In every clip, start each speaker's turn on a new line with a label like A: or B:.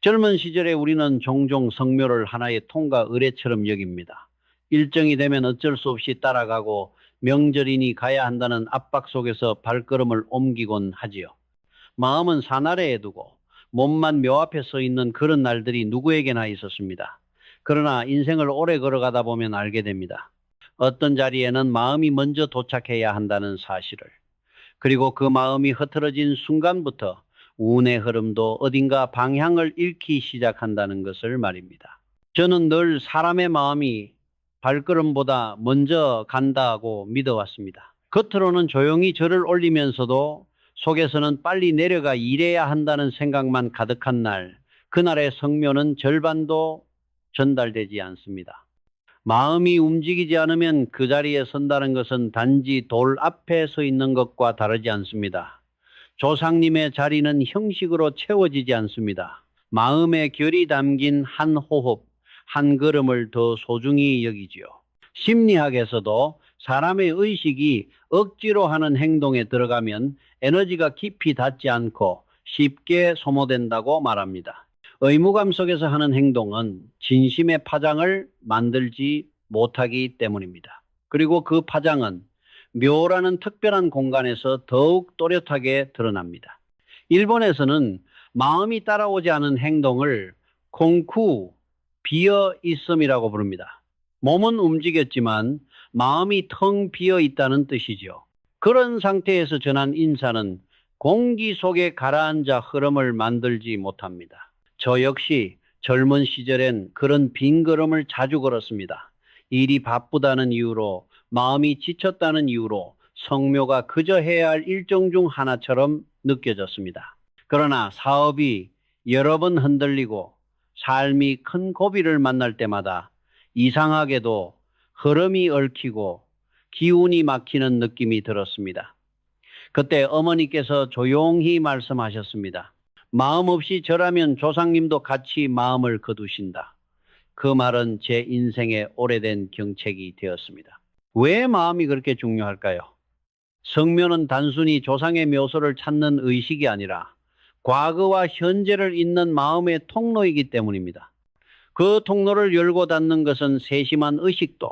A: 젊은 시절에 우리는 종종 성묘를 하나의 통과 의례처럼 여깁니다. 일정이 되면 어쩔 수 없이 따라가고 명절이니 가야 한다는 압박 속에서 발걸음을 옮기곤 하지요. 마음은 사나래에 두고 몸만 묘 앞에 서 있는 그런 날들이 누구에게나 있었습니다. 그러나 인생을 오래 걸어가다 보면 알게 됩니다. 어떤 자리에는 마음이 먼저 도착해야 한다는 사실을. 그리고 그 마음이 흐트러진 순간부터 운의 흐름도 어딘가 방향을 잃기 시작한다는 것을 말입니다. 저는 늘 사람의 마음이 발걸음보다 먼저 간다고 믿어왔습니다. 겉으로는 조용히 절을 올리면서도 속에서는 빨리 내려가 일해야 한다는 생각만 가득한 날, 그날의 성묘는 절반도 전달되지 않습니다. 마음이 움직이지 않으면 그 자리에 선다는 것은 단지 돌 앞에 서 있는 것과 다르지 않습니다. 조상님의 자리는 형식으로 채워지지 않습니다. 마음의 결이 담긴 한 호흡, 한 걸음을 더 소중히 여기지요. 심리학에서도 사람의 의식이 억지로 하는 행동에 들어가면 에너지가 깊이 닿지 않고 쉽게 소모된다고 말합니다. 의무감 속에서 하는 행동은 진심의 파장을 만들지 못하기 때문입니다. 그리고 그 파장은 묘라는 특별한 공간에서 더욱 또렷하게 드러납니다. 일본에서는 마음이 따라오지 않은 행동을 콩쿠, 비어 있음이라고 부릅니다. 몸은 움직였지만 마음이 텅 비어 있다는 뜻이죠. 그런 상태에서 전한 인사는 공기 속에 가라앉아 흐름을 만들지 못합니다. 저 역시 젊은 시절엔 그런 빈 걸음을 자주 걸었습니다. 일이 바쁘다는 이유로, 마음이 지쳤다는 이유로 성묘가 그저 해야 할 일정 중 하나처럼 느껴졌습니다. 그러나 사업이 여러 번 흔들리고 삶이 큰 고비를 만날 때마다 이상하게도 흐름이 얽히고 기운이 막히는 느낌이 들었습니다. 그때 어머니께서 조용히 말씀하셨습니다. 마음 없이 절하면 조상님도 같이 마음을 거두신다. 그 말은 제 인생의 오래된 경책이 되었습니다. 왜 마음이 그렇게 중요할까요? 성묘는 단순히 조상의 묘소를 찾는 의식이 아니라 과거와 현재를 잇는 마음의 통로이기 때문입니다. 그 통로를 열고 닫는 것은 세심한 의식도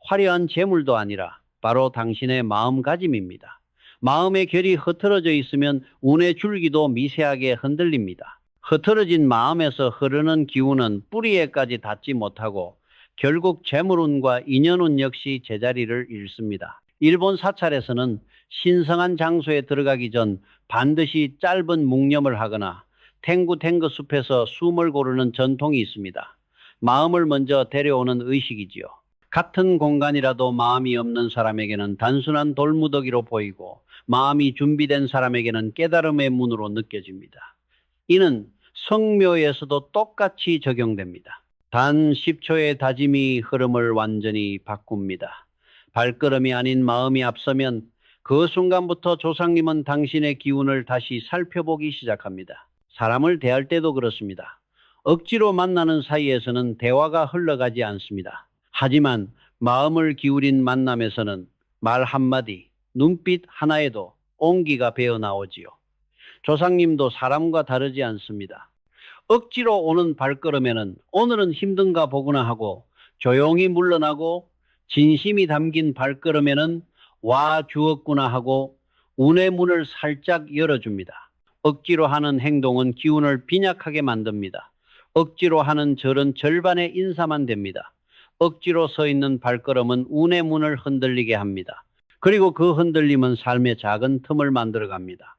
A: 화려한 재물도 아니라 바로 당신의 마음가짐입니다. 마음의 결이 흐트러져 있으면 운의 줄기도 미세하게 흔들립니다. 흐트러진 마음에서 흐르는 기운은 뿌리에까지 닿지 못하고 결국 재물운과 인연운 역시 제자리를 잃습니다. 일본 사찰에서는 신성한 장소에 들어가기 전 반드시 짧은 묵념을 하거나 탱구탱구 숲에서 숨을 고르는 전통이 있습니다. 마음을 먼저 데려오는 의식이지요. 같은 공간이라도 마음이 없는 사람에게는 단순한 돌무더기로 보이고 마음이 준비된 사람에게는 깨달음의 문으로 느껴집니다. 이는 성묘에서도 똑같이 적용됩니다. 단 10초의 다짐이 흐름을 완전히 바꿉니다. 발걸음이 아닌 마음이 앞서면 그 순간부터 조상님은 당신의 기운을 다시 살펴보기 시작합니다. 사람을 대할 때도 그렇습니다. 억지로 만나는 사이에서는 대화가 흘러가지 않습니다. 하지만 마음을 기울인 만남에서는 말 한마디, 눈빛 하나에도 온기가 배어 나오지요. 조상님도 사람과 다르지 않습니다. 억지로 오는 발걸음에는 오늘은 힘든가 보구나 하고 조용히 물러나고, 진심이 담긴 발걸음에는 와 주었구나 하고 운의 문을 살짝 열어줍니다. 억지로 하는 행동은 기운을 빈약하게 만듭니다. 억지로 하는 절은 절반의 인사만 됩니다. 억지로 서 있는 발걸음은 운의 문을 흔들리게 합니다. 그리고 그 흔들림은 삶의 작은 틈을 만들어갑니다.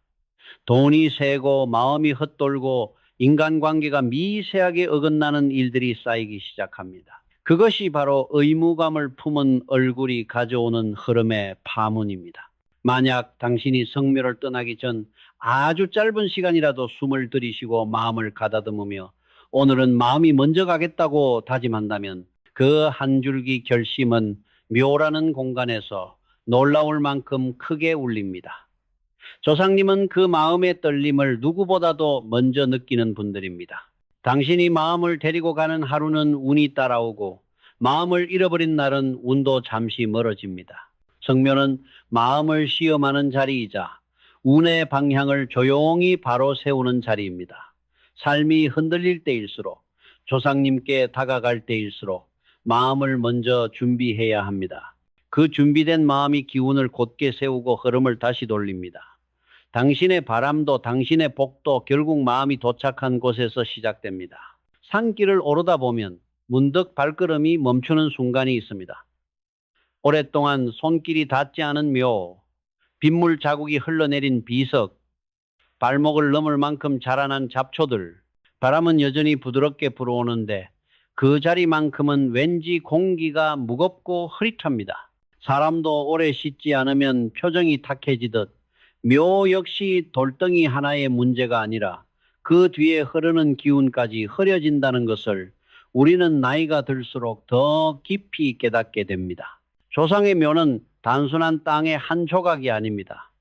A: 돈이 새고 마음이 헛돌고 인간관계가 미세하게 어긋나는 일들이 쌓이기 시작합니다. 그것이 바로 의무감을 품은 얼굴이 가져오는 흐름의 파문입니다. 만약 당신이 성묘를 떠나기 전 아주 짧은 시간이라도 숨을 들이쉬고 마음을 가다듬으며 오늘은 마음이 먼저 가겠다고 다짐한다면 그 한 줄기 결심은 묘라는 공간에서 놀라울 만큼 크게 울립니다. 조상님은 그 마음의 떨림을 누구보다도 먼저 느끼는 분들입니다. 당신이 마음을 데리고 가는 하루는 운이 따라오고 마음을 잃어버린 날은 운도 잠시 멀어집니다. 성묘는 마음을 시험하는 자리이자 운의 방향을 조용히 바로 세우는 자리입니다. 삶이 흔들릴 때일수록, 조상님께 다가갈 때일수록 마음을 먼저 준비해야 합니다. 그 준비된 마음이 기운을 곧게 세우고 흐름을 다시 돌립니다. 당신의 바람도 당신의 복도 결국 마음이 도착한 곳에서 시작됩니다. 산길을 오르다 보면 문득 발걸음이 멈추는 순간이 있습니다. 오랫동안 손길이 닿지 않은 묘, 빗물 자국이 흘러내린 비석, 발목을 넘을 만큼 자라난 잡초들, 바람은 여전히 부드럽게 불어오는데 그 자리만큼은 왠지 공기가 무겁고 흐릿합니다. 사람도 오래 씻지 않으면 표정이 탁해지듯 묘 역시 돌덩이 하나의 문제가 아니라 그 뒤에 흐르는 기운까지 흐려진다는 것을 우리는 나이가 들수록 더 깊이 깨닫게 됩니다. 조상의 묘는 단순한 땅의 한 조각이 아닙니다.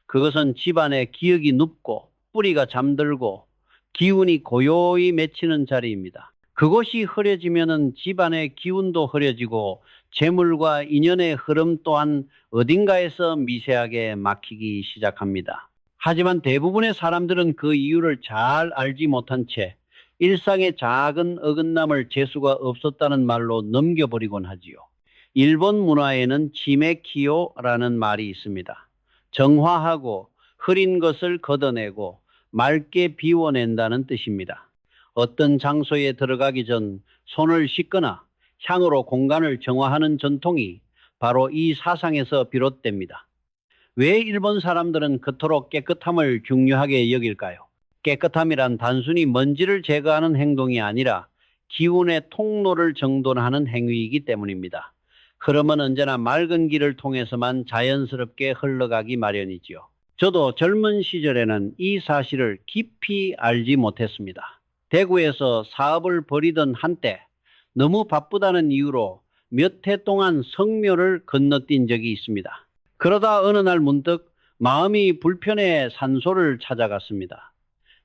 A: 그것은 집안의 기억이 눕고 뿌리가 잠들고 기운이 고요히 맺히는 자리입니다. 그곳이 흐려지면은 집안의 기운도 흐려지고 재물과 인연의 흐름 또한 어딘가에서 미세하게 막히기 시작합니다. 하지만 대부분의 사람들은 그 이유를 잘 알지 못한 채 일상의 작은 어긋남을 재수가 없었다는 말로 넘겨버리곤 하지요. 일본 문화에는 치메키요라는 말이 있습니다. 정화하고 흐린 것을 걷어내고 맑게 비워낸다는 뜻입니다. 어떤 장소에 들어가기 전 손을 씻거나 향으로 공간을 정화하는 전통이 바로 이 사상에서 비롯됩니다. 왜 일본 사람들은 그토록 깨끗함을 중요하게 여길까요? 깨끗함이란 단순히 먼지를 제거하는 행동이 아니라 기운의 통로를 정돈하는 행위이기 때문입니다. 흐름은 언제나 맑은 길을 통해서만 자연스럽게 흘러가기 마련이지요. 저도 젊은 시절에는 이 사실을 깊이 알지 못했습니다. 대구에서 사업을 벌이던 한때 너무 바쁘다는 이유로 몇 해 동안 성묘를 건너뛴 적이 있습니다. 그러다 어느 날 문득 마음이 불편해 산소를 찾아갔습니다.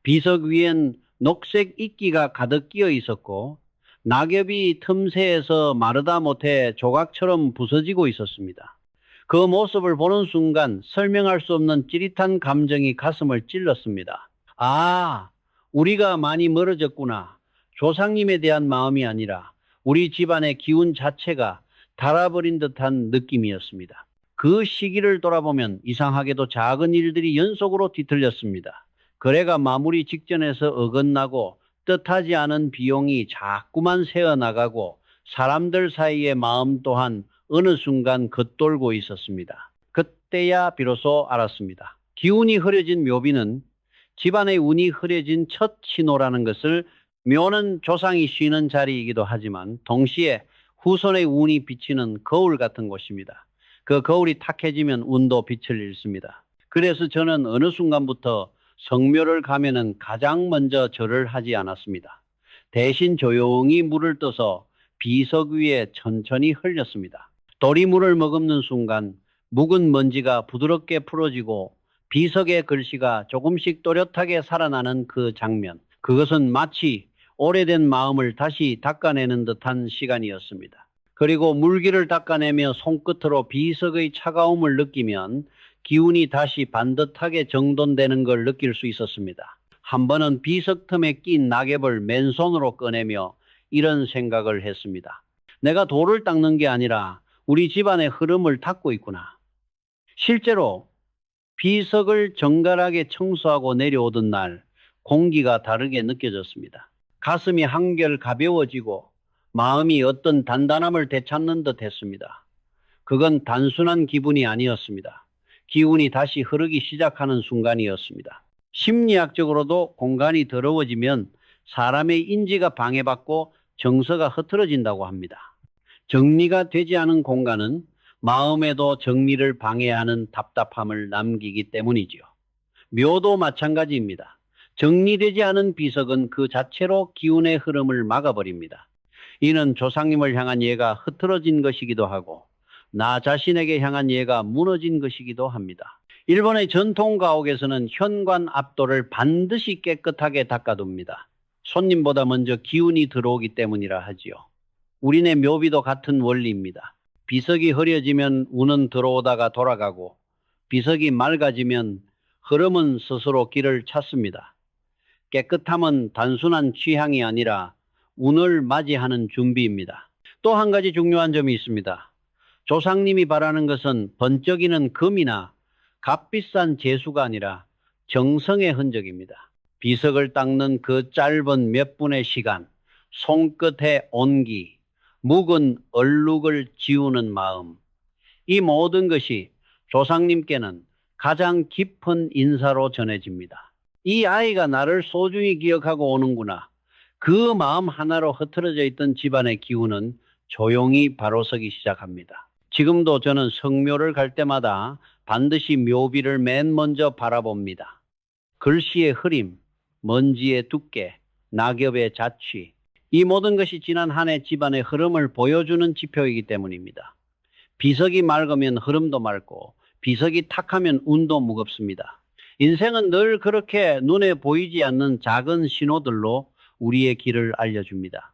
A: 비석 위엔 녹색 이끼가 가득 끼어 있었고 낙엽이 틈새에서 마르다 못해 조각처럼 부서지고 있었습니다. 그 모습을 보는 순간 설명할 수 없는 찌릿한 감정이 가슴을 찔렀습니다. 아, 우리가 많이 멀어졌구나. 조상님에 대한 마음이 아니라 우리 집안의 기운 자체가 닳아버린 듯한 느낌이었습니다. 그 시기를 돌아보면 이상하게도 작은 일들이 연속으로 뒤틀렸습니다. 거래가 마무리 직전에서 어긋나고 뜻하지 않은 비용이 자꾸만 새어나가고 사람들 사이의 마음 또한 어느 순간 겉돌고 있었습니다. 그때야 비로소 알았습니다. 기운이 흐려진 묘비는 집안의 운이 흐려진 첫 신호라는 것을. 묘는 조상이 쉬는 자리이기도 하지만 동시에 후손의 운이 비치는 거울 같은 곳입니다. 그 거울이 탁해지면 운도 빛을 잃습니다. 그래서 저는 어느 순간부터 성묘를 가면은 가장 먼저 절을 하지 않았습니다. 대신 조용히 물을 떠서 비석 위에 천천히 흘렸습니다. 돌이 물을 머금는 순간 묵은 먼지가 부드럽게 풀어지고 비석의 글씨가 조금씩 또렷하게 살아나는 그 장면. 그것은 마치 오래된 마음을 다시 닦아내는 듯한 시간이었습니다. 그리고 물기를 닦아내며 손끝으로 비석의 차가움을 느끼면 기운이 다시 반듯하게 정돈되는 걸 느낄 수 있었습니다. 한 번은 비석 틈에 낀 낙엽을 맨손으로 꺼내며 이런 생각을 했습니다. 내가 돌을 닦는 게 아니라 우리 집안의 흐름을 닦고 있구나. 실제로 비석을 정갈하게 청소하고 내려오던 날 공기가 다르게 느껴졌습니다. 가슴이 한결 가벼워지고 마음이 어떤 단단함을 되찾는 듯 했습니다. 그건 단순한 기분이 아니었습니다. 기운이 다시 흐르기 시작하는 순간이었습니다. 심리학적으로도 공간이 더러워지면 사람의 인지가 방해받고 정서가 흐트러진다고 합니다. 정리가 되지 않은 공간은 마음에도 정리를 방해하는 답답함을 남기기 때문이지요. 묘도 마찬가지입니다. 정리되지 않은 비석은 그 자체로 기운의 흐름을 막아버립니다. 이는 조상님을 향한 예가 흐트러진 것이기도 하고 나 자신에게 향한 예가 무너진 것이기도 합니다. 일본의 전통 가옥에서는 현관 앞도를 반드시 깨끗하게 닦아둡니다. 손님보다 먼저 기운이 들어오기 때문이라 하지요. 우리네 묘비도 같은 원리입니다. 비석이 흐려지면 운은 들어오다가 돌아가고 비석이 맑아지면 흐름은 스스로 길을 찾습니다. 깨끗함은 단순한 취향이 아니라 운을 맞이하는 준비입니다. 또 한 가지 중요한 점이 있습니다. 조상님이 바라는 것은 번쩍이는 금이나 값비싼 재수가 아니라 정성의 흔적입니다. 비석을 닦는 그 짧은 몇 분의 시간, 손끝의 온기, 묵은 얼룩을 지우는 마음, 이 모든 것이 조상님께는 가장 깊은 인사로 전해집니다. 이 아이가 나를 소중히 기억하고 오는구나. 그 마음 하나로 흐트러져 있던 집안의 기운은 조용히 바로서기 시작합니다. 지금도 저는 성묘를 갈 때마다 반드시 묘비를 맨 먼저 바라봅니다. 글씨의 흐림, 먼지의 두께, 낙엽의 자취, 이 모든 것이 지난 한 해 집안의 흐름을 보여주는 지표이기 때문입니다. 비석이 맑으면 흐름도 맑고 비석이 탁하면 운도 무겁습니다. 인생은 늘 그렇게 눈에 보이지 않는 작은 신호들로 우리의 길을 알려줍니다.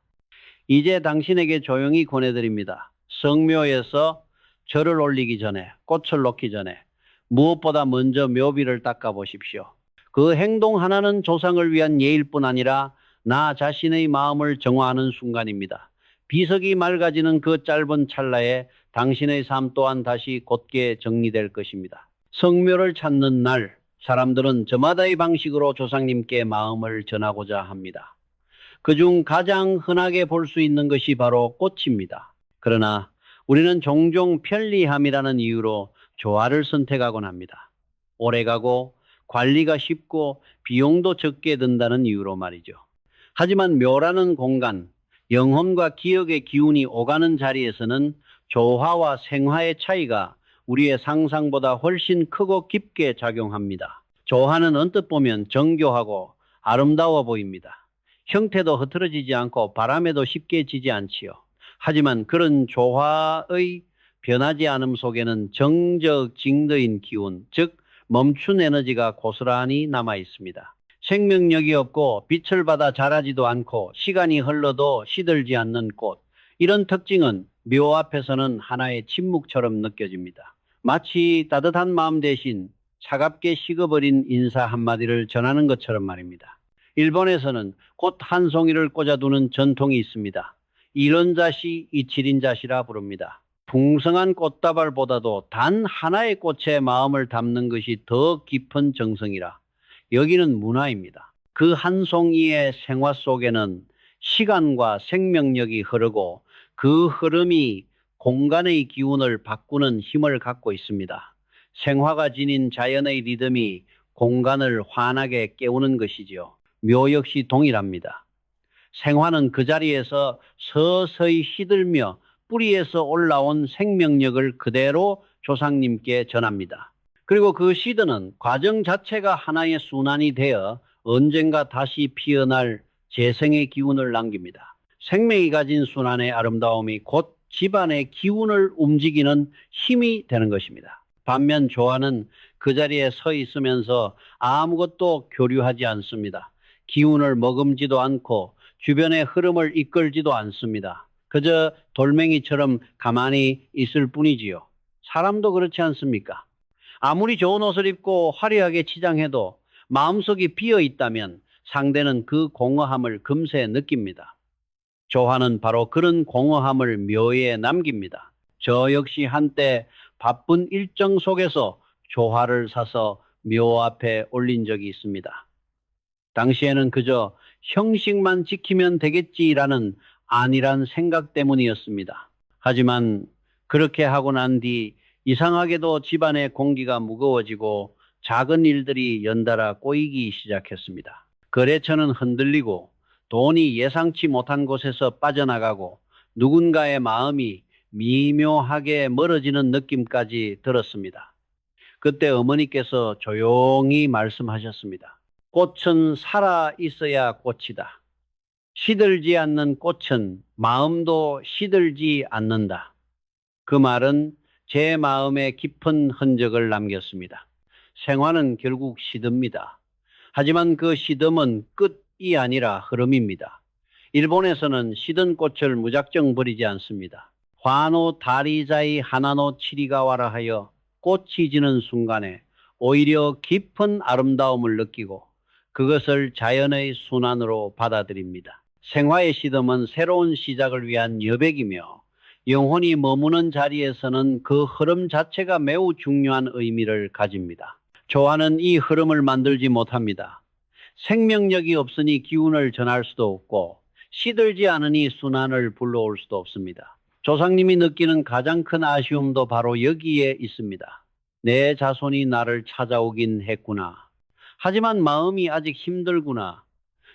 A: 이제 당신에게 조용히 권해드립니다. 성묘에서 절을 올리기 전에, 꽃을 놓기 전에 무엇보다 먼저 묘비를 닦아 보십시오. 그 행동 하나는 조상을 위한 예일 뿐 아니라 나 자신의 마음을 정화하는 순간입니다. 비석이 맑아지는 그 짧은 찰나에 당신의 삶 또한 다시 곧게 정리될 것입니다. 성묘를 찾는 날, 사람들은 저마다의 방식으로 조상님께 마음을 전하고자 합니다. 그중 가장 흔하게 볼 수 있는 것이 바로 꽃입니다. 그러나 우리는 종종 편리함이라는 이유로 조화를 선택하곤 합니다. 오래가고 관리가 쉽고 비용도 적게 든다는 이유로 말이죠. 하지만 묘라는 공간, 영혼과 기억의 기운이 오가는 자리에서는 조화와 생화의 차이가 우리의 상상보다 훨씬 크고 깊게 작용합니다. 조화는 언뜻 보면 정교하고 아름다워 보입니다. 형태도 흐트러지지 않고 바람에도 쉽게 지지 않지요. 하지만 그런 조화의 변하지 않음 속에는 정적 징더인 기운, 즉 멈춘 에너지가 고스란히 남아 있습니다. 생명력이 없고 빛을 받아 자라지도 않고 시간이 흘러도 시들지 않는 꽃, 이런 특징은 묘 앞에서는 하나의 침묵처럼 느껴집니다. 마치 따뜻한 마음 대신 차갑게 식어버린 인사 한마디를 전하는 것처럼 말입니다. 일본에서는 꽃 한 송이를 꽂아두는 전통이 있습니다. 이런자시 이칠인자시라 부릅니다. 풍성한 꽃다발보다도 단 하나의 꽃에 마음을 담는 것이 더 깊은 정성이라 여기는 문화입니다. 그 한 송이의 생화 속에는 시간과 생명력이 흐르고 그 흐름이 공간의 기운을 바꾸는 힘을 갖고 있습니다. 생화가 지닌 자연의 리듬이 공간을 환하게 깨우는 것이지요. 묘 역시 동일합니다. 생화는 그 자리에서 서서히 시들며 뿌리에서 올라온 생명력을 그대로 조상님께 전합니다. 그리고 그 시드는 과정 자체가 하나의 순환이 되어 언젠가 다시 피어날 재생의 기운을 남깁니다. 생명이 가진 순환의 아름다움이 곧 집안의 기운을 움직이는 힘이 되는 것입니다. 반면 조화는 그 자리에 서 있으면서 아무것도 교류하지 않습니다. 기운을 머금지도 않고 주변의 흐름을 이끌지도 않습니다. 그저 돌멩이처럼 가만히 있을 뿐이지요. 사람도 그렇지 않습니까? 아무리 좋은 옷을 입고 화려하게 치장해도 마음속이 비어 있다면 상대는 그 공허함을 금세 느낍니다. 조화는 바로 그런 공허함을 묘에 남깁니다. 저 역시 한때 바쁜 일정 속에서 조화를 사서 묘 앞에 올린 적이 있습니다. 당시에는 그저 형식만 지키면 되겠지라는 안일한 생각 때문이었습니다. 하지만 그렇게 하고 난 뒤 이상하게도 집안의 공기가 무거워지고 작은 일들이 연달아 꼬이기 시작했습니다. 거래처는 흔들리고 돈이 예상치 못한 곳에서 빠져나가고 누군가의 마음이 미묘하게 멀어지는 느낌까지 들었습니다. 그때 어머니께서 조용히 말씀하셨습니다. 꽃은 살아 있어야 꽃이다. 시들지 않는 꽃은 마음도 시들지 않는다. 그 말은 제 마음에 깊은 흔적을 남겼습니다. 생화는 결국 시듭니다. 하지만 그 시듬은 끝이 아니라 흐름입니다. 일본에서는 시든 꽃을 무작정 버리지 않습니다. 화노 다리자이 하나노 치리가와라 하여 꽃이 지는 순간에 오히려 깊은 아름다움을 느끼고 그것을 자연의 순환으로 받아들입니다. 생화의 시덤은 새로운 시작을 위한 여백이며 영혼이 머무는 자리에서는 그 흐름 자체가 매우 중요한 의미를 가집니다. 조화는 이 흐름을 만들지 못합니다. 생명력이 없으니 기운을 전할 수도 없고 시들지 않으니 순환을 불러올 수도 없습니다. 조상님이 느끼는 가장 큰 아쉬움도 바로 여기에 있습니다. 내 자손이 나를 찾아오긴 했구나. 하지만 마음이 아직 힘들구나.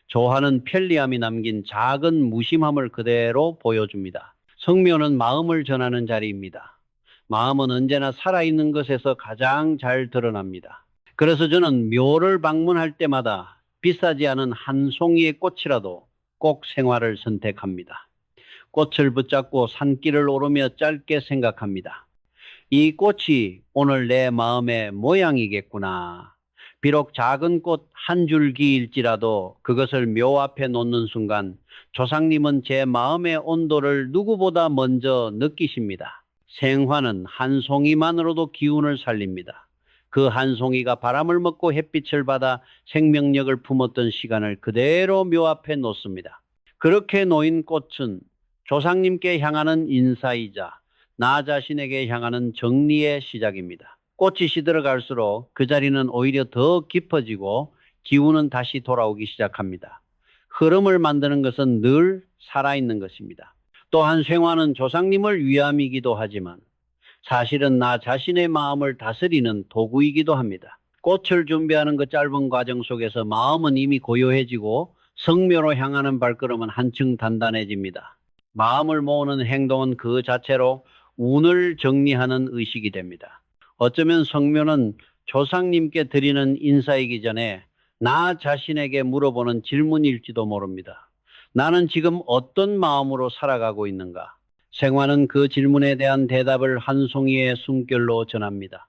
A: 조화는 편리함이 남긴 작은 무심함을 그대로 보여줍니다. 성묘는 마음을 전하는 자리입니다. 마음은 언제나 살아있는 것에서 가장 잘 드러납니다. 그래서 저는 묘를 방문할 때마다 비싸지 않은 한 송이의 꽃이라도 꼭 생화를 선택합니다. 꽃을 붙잡고 산길을 오르며 짧게 생각합니다. 이 꽃이 오늘 내 마음의 모양이겠구나. 비록 작은 꽃 한 줄기일지라도 그것을 묘 앞에 놓는 순간 조상님은 제 마음의 온도를 누구보다 먼저 느끼십니다. 생화는 한 송이만으로도 기운을 살립니다. 그 한 송이가 바람을 먹고 햇빛을 받아 생명력을 품었던 시간을 그대로 묘 앞에 놓습니다. 그렇게 놓인 꽃은 조상님께 향하는 인사이자 나 자신에게 향하는 정리의 시작입니다. 꽃이 시들어갈수록 그 자리는 오히려 더 깊어지고 기운은 다시 돌아오기 시작합니다. 흐름을 만드는 것은 늘 살아있는 것입니다. 또한 생화는 조상님을 위함이기도 하지만 사실은 나 자신의 마음을 다스리는 도구이기도 합니다. 꽃을 준비하는 그 짧은 과정 속에서 마음은 이미 고요해지고 성묘로 향하는 발걸음은 한층 단단해집니다. 마음을 모으는 행동은 그 자체로 운을 정리하는 의식이 됩니다. 어쩌면 성묘는 조상님께 드리는 인사이기 전에 나 자신에게 물어보는 질문일지도 모릅니다. 나는 지금 어떤 마음으로 살아가고 있는가? 생화는 그 질문에 대한 대답을 한 송이의 숨결로 전합니다.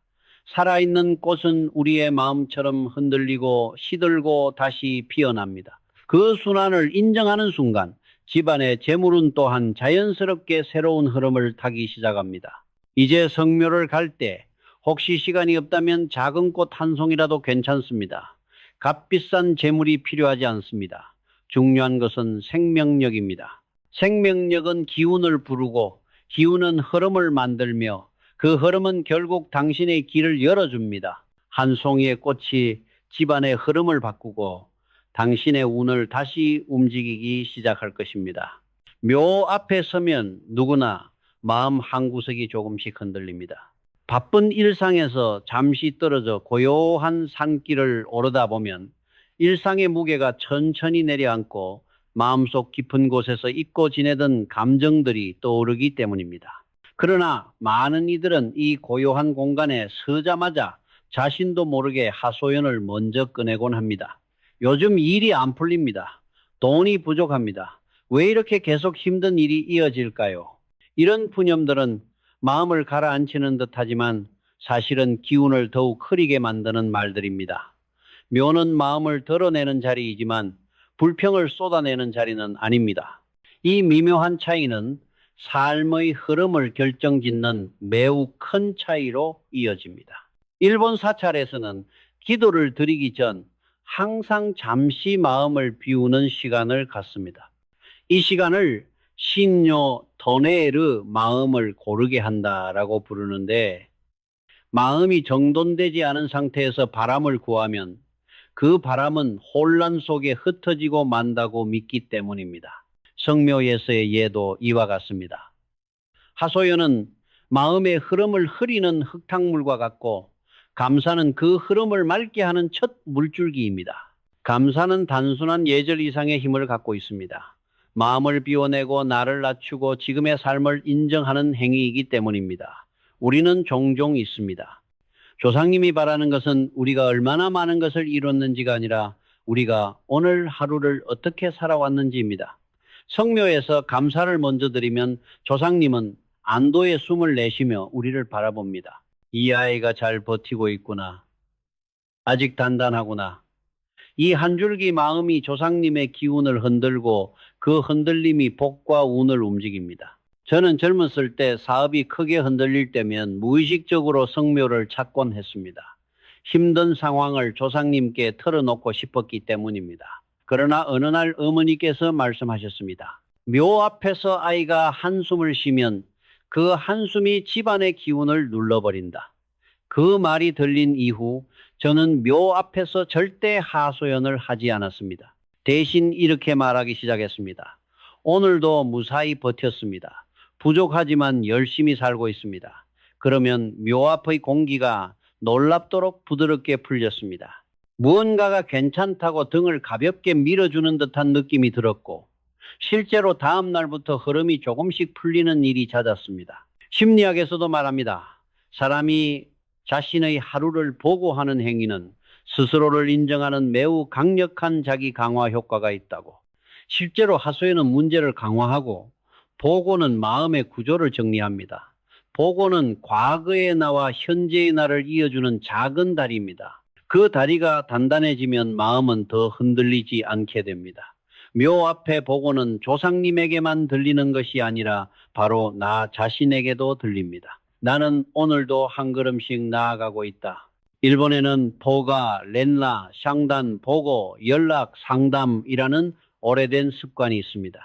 A: 살아있는 꽃은 우리의 마음처럼 흔들리고 시들고 다시 피어납니다. 그 순환을 인정하는 순간 집안의 재물은 또한 자연스럽게 새로운 흐름을 타기 시작합니다. 이제 성묘를 갈 때 혹시 시간이 없다면 작은 꽃 한 송이라도 괜찮습니다. 값비싼 재물이 필요하지 않습니다. 중요한 것은 생명력입니다. 생명력은 기운을 부르고 기운은 흐름을 만들며 그 흐름은 결국 당신의 길을 열어줍니다. 한 송이의 꽃이 집안의 흐름을 바꾸고 당신의 운을 다시 움직이기 시작할 것입니다. 묘 앞에 서면 누구나 마음 한구석이 조금씩 흔들립니다. 바쁜 일상에서 잠시 떨어져 고요한 산길을 오르다 보면 일상의 무게가 천천히 내려앉고 마음속 깊은 곳에서 잊고 지내던 감정들이 떠오르기 때문입니다. 그러나 많은 이들은 이 고요한 공간에 서자마자 자신도 모르게 하소연을 먼저 꺼내곤 합니다. 요즘 일이 안 풀립니다. 돈이 부족합니다. 왜 이렇게 계속 힘든 일이 이어질까요? 이런 푸념들은 마음을 가라앉히는 듯하지만 사실은 기운을 더욱 흐리게 만드는 말들입니다. 묘는 마음을 덜어내는 자리이지만 불평을 쏟아내는 자리는 아닙니다. 이 미묘한 차이는 삶의 흐름을 결정짓는 매우 큰 차이로 이어집니다. 일본 사찰에서는 기도를 드리기 전 항상 잠시 마음을 비우는 시간을 갖습니다. 이 시간을 신요 도네르 마음을 고르게 한다라고 부르는데 마음이 정돈되지 않은 상태에서 바람을 구하면 그 바람은 혼란 속에 흩어지고 만다고 믿기 때문입니다. 성묘예서의 예도 이와 같습니다. 하소연은 마음의 흐름을 흐리는 흙탕물과 같고 감사는 그 흐름을 맑게 하는 첫 물줄기입니다. 감사는 단순한 예절 이상의 힘을 갖고 있습니다. 마음을 비워내고 나를 낮추고 지금의 삶을 인정하는 행위이기 때문입니다. 우리는 종종 있습니다. 조상님이 바라는 것은 우리가 얼마나 많은 것을 이뤘는지가 아니라 우리가 오늘 하루를 어떻게 살아왔는지입니다. 성묘에서 감사를 먼저 드리면 조상님은 안도의 숨을 내쉬며 우리를 바라봅니다. 이 아이가 잘 버티고 있구나. 아직 단단하구나. 이 한 줄기 마음이 조상님의 기운을 흔들고 그 흔들림이 복과 운을 움직입니다. 저는 젊었을 때 사업이 크게 흔들릴 때면 무의식적으로 성묘를 찾곤 했습니다. 힘든 상황을 조상님께 털어놓고 싶었기 때문입니다. 그러나 어느 날 어머니께서 말씀하셨습니다. 묘 앞에서 아이가 한숨을 쉬면 그 한숨이 집안의 기운을 눌러버린다. 그 말이 들린 이후 저는 묘 앞에서 절대 하소연을 하지 않았습니다. 대신 이렇게 말하기 시작했습니다. 오늘도 무사히 버텼습니다. 부족하지만 열심히 살고 있습니다. 그러면 묘 앞의 공기가 놀랍도록 부드럽게 풀렸습니다. 무언가가 괜찮다고 등을 가볍게 밀어주는 듯한 느낌이 들었고 실제로 다음 날부터 흐름이 조금씩 풀리는 일이 잦았습니다. 심리학에서도 말합니다. 사람이 자신의 하루를 보고하는 행위는 스스로를 인정하는 매우 강력한 자기 강화 효과가 있다고. 실제로 하소연은 문제를 강화하고 보고는 마음의 구조를 정리합니다. 보고는 과거의 나와 현재의 나를 이어주는 작은 다리입니다. 그 다리가 단단해지면 마음은 더 흔들리지 않게 됩니다. 묘 앞에 보고는 조상님에게만 들리는 것이 아니라 바로 나 자신에게도 들립니다. 나는 오늘도 한 걸음씩 나아가고 있다. 일본에는 보가, 렌라, 샹단, 보고, 연락, 상담이라는 오래된 습관이 있습니다.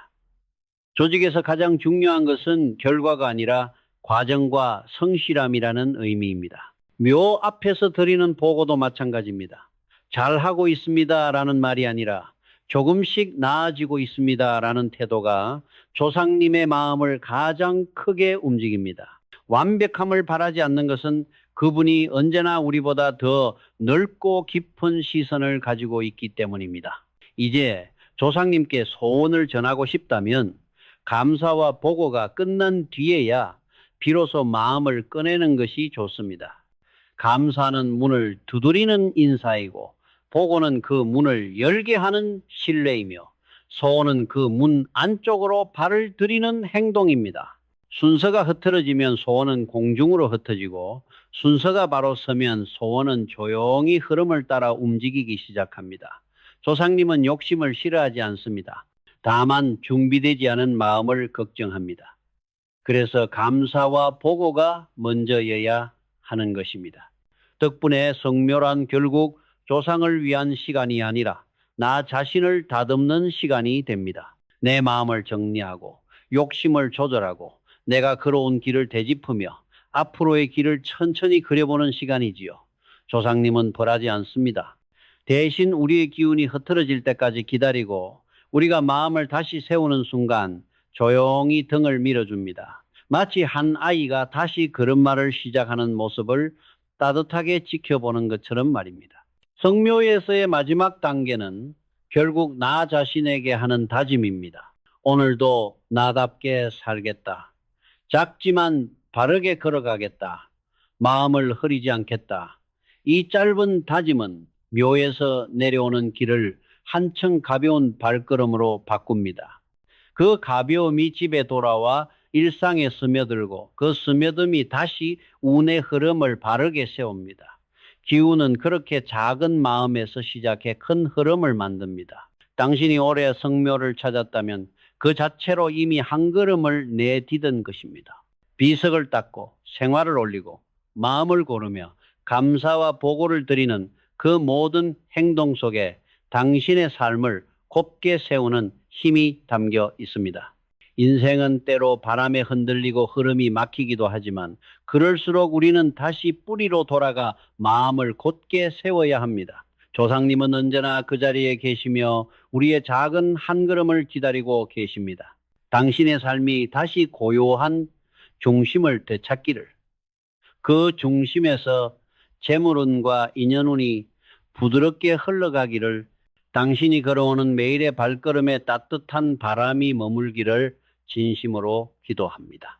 A: 조직에서 가장 중요한 것은 결과가 아니라 과정과 성실함이라는 의미입니다. 묘 앞에서 드리는 보고도 마찬가지입니다. 잘하고 있습니다라는 말이 아니라 조금씩 나아지고 있습니다라는 태도가 조상님의 마음을 가장 크게 움직입니다. 완벽함을 바라지 않는 것은 그분이 언제나 우리보다 더 넓고 깊은 시선을 가지고 있기 때문입니다. 이제 조상님께 소원을 전하고 싶다면 감사와 보고가 끝난 뒤에야 비로소 마음을 꺼내는 것이 좋습니다. 감사는 문을 두드리는 인사이고 보고는 그 문을 열게 하는 신뢰이며 소원은 그 문 안쪽으로 발을 들이는 행동입니다. 순서가 흐트러지면 소원은 공중으로 흩어지고 순서가 바로 서면 소원은 조용히 흐름을 따라 움직이기 시작합니다. 조상님은 욕심을 싫어하지 않습니다. 다만 준비되지 않은 마음을 걱정합니다. 그래서 감사와 보고가 먼저여야 하는 것입니다. 덕분에 성묘란 결국 조상을 위한 시간이 아니라 나 자신을 다듬는 시간이 됩니다. 내 마음을 정리하고 욕심을 조절하고 내가 걸어온 길을 되짚으며 앞으로의 길을 천천히 그려보는 시간이지요. 조상님은 벌하지 않습니다. 대신 우리의 기운이 흐트러질 때까지 기다리고 우리가 마음을 다시 세우는 순간 조용히 등을 밀어줍니다. 마치 한 아이가 다시 걸음마를 시작하는 모습을 따뜻하게 지켜보는 것처럼 말입니다. 성묘에서의 마지막 단계는 결국 나 자신에게 하는 다짐입니다. 오늘도 나답게 살겠다. 작지만 바르게 걸어가겠다. 마음을 흐리지 않겠다. 이 짧은 다짐은 묘에서 내려오는 길을 한층 가벼운 발걸음으로 바꿉니다. 그 가벼움이 집에 돌아와 일상에 스며들고 그 스며듦이 다시 운의 흐름을 바르게 세웁니다. 기운은 그렇게 작은 마음에서 시작해 큰 흐름을 만듭니다. 당신이 올해 성묘를 찾았다면 그 자체로 이미 한 걸음을 내디딘 것입니다. 비석을 닦고 생활을 올리고 마음을 고르며 감사와 보고를 드리는 그 모든 행동 속에 당신의 삶을 곱게 세우는 힘이 담겨 있습니다. 인생은 때로 바람에 흔들리고 흐름이 막히기도 하지만 그럴수록 우리는 다시 뿌리로 돌아가 마음을 곧게 세워야 합니다. 조상님은 언제나 그 자리에 계시며 우리의 작은 한 걸음을 기다리고 계십니다. 당신의 삶이 다시 고요한 중심을 되찾기를, 그 중심에서 재물운과 인연운이 부드럽게 흘러가기를, 당신이 걸어오는 매일의 발걸음에 따뜻한 바람이 머물기를 진심으로 기도합니다.